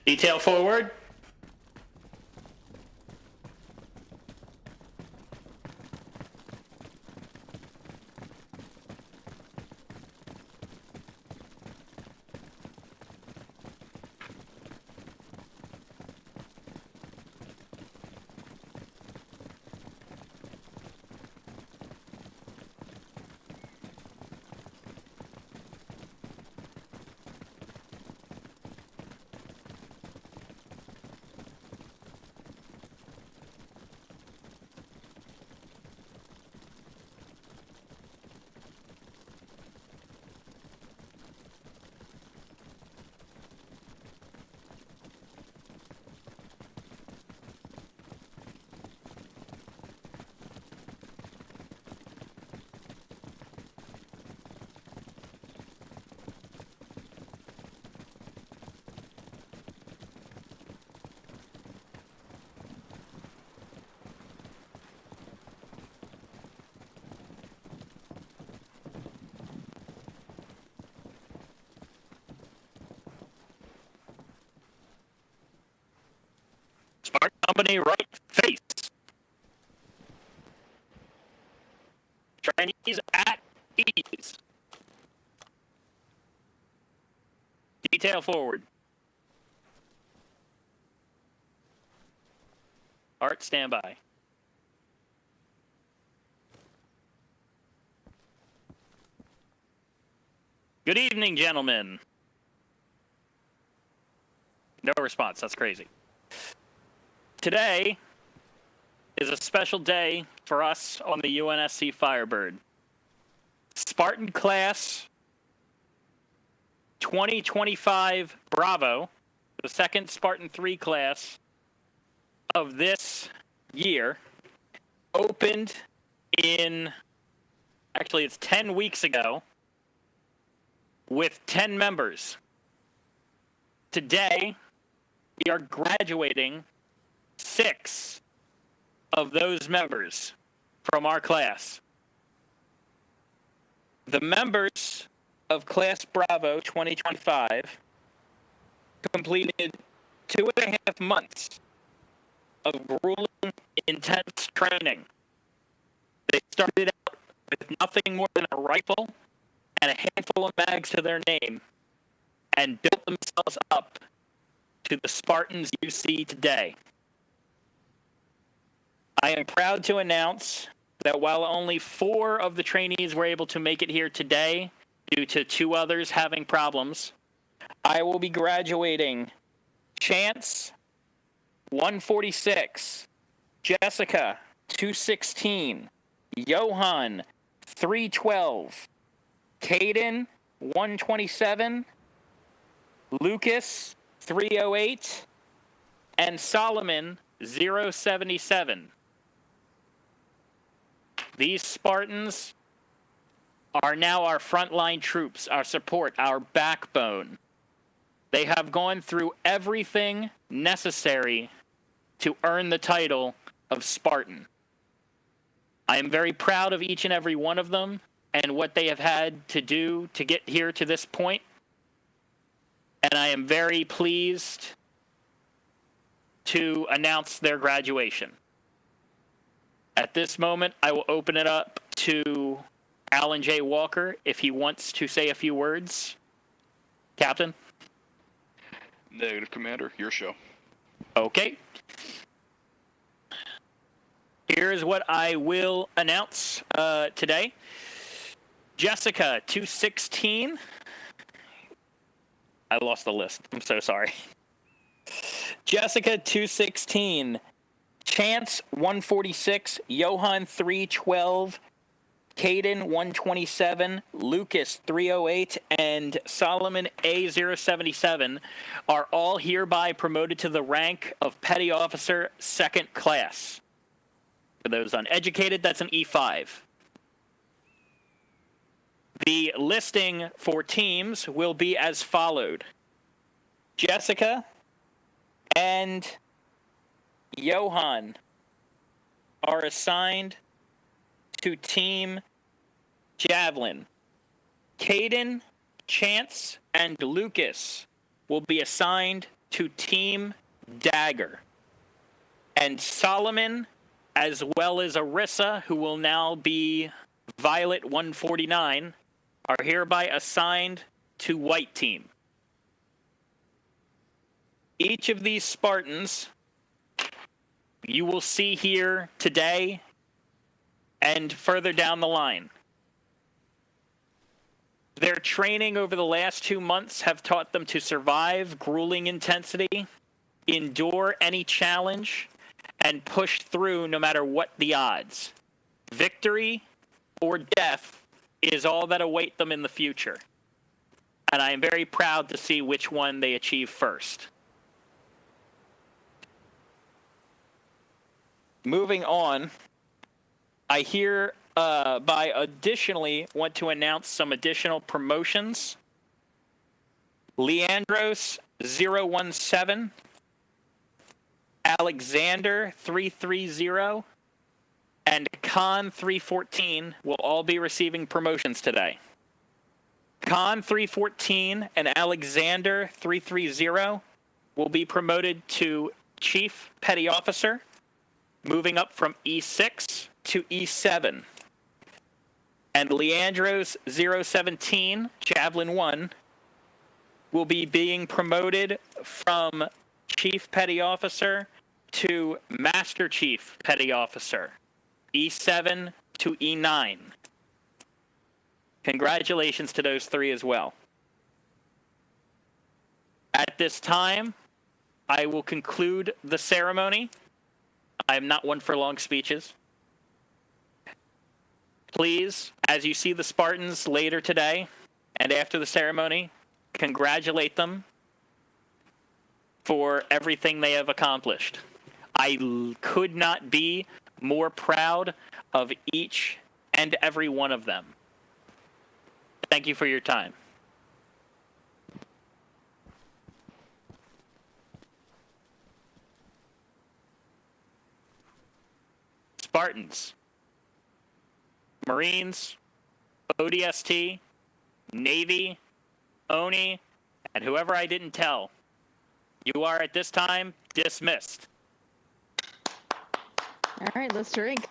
Detail forward. Spartan company right face. Chinese at ease. Detail forward. Art standby. Good evening, gentlemen. No response. That's crazy. Today is a special day for us on the UNSC Firebird. Spartan class 2025 Bravo, the second Spartan 3 class of this year, opened in, actually it's 10 weeks ago, with 10 members. Today, we are graduating 6 of those members from our class. The members of Class Bravo 2025 completed 2.5 months of grueling, intense training. They started out with nothing more than a rifle and a handful of mags to their name and built themselves up to the Spartans you see today. I am proud to announce that while only 4 of the trainees were able to make it here today due to 2 others having problems, I will be graduating Chance, 146, Jessica, 216, Johan, 312, Caden, 127, Lucas, 308, and Solomon, 077. These Spartans are now our frontline troops, our support, our backbone. They have gone through everything necessary to earn the title of Spartan. I am very proud of each and every one of them and what they have had to do to get here to this point. And I am very pleased to announce their graduation. At this moment, I will open it up to Alan J. Walker if he wants to say a few words. Captain? Negative, Commander. Your show. Okay. Here's what I will announce today. Jessica, 216. I lost the list. I'm so sorry. Jessica, 216. Chance, 146. Johan, 312. Caden, 127. Lucas, 308. And Solomon, A077 are all hereby promoted to the rank of Petty Officer 2nd Class. For those uneducated, that's an E5. The listing for teams will be as followed. Jessica and Johan are assigned to Team Javelin. Caden, Chance, and Lucas will be assigned to Team Dagger. And Solomon, as well as Arissa, who will now be Violet 149, are hereby assigned to White Team. Each of these Spartans you will see here today and further down the line. Their training over the last 2 months have taught them to survive grueling intensity, endure any challenge, and push through no matter what the odds. Victory or death is all that await them in the future. And I am very proud to see which one they achieve first. Moving on, I hereby additionally want to announce some additional promotions. Leandros 017, Alexander 330, and Khan 314 will all be receiving promotions today. Khan 314 and Alexander 330 will be promoted to Chief Petty Officer, moving up from E6 to E7. And Leandros 017, Javelin 1, will be being promoted from Chief Petty Officer to Master Chief Petty Officer, E7 to E9. Congratulations to those three as well. At this time, I will conclude the ceremony. I am not one for long speeches. Please, as you see the Spartans later today and after the ceremony, congratulate them for everything they have accomplished. I could not be more proud of each and every one of them. Thank you for your time. Spartans, Marines, ODST, Navy, ONI, and whoever I didn't tell, you are at this time dismissed. All right, let's drink.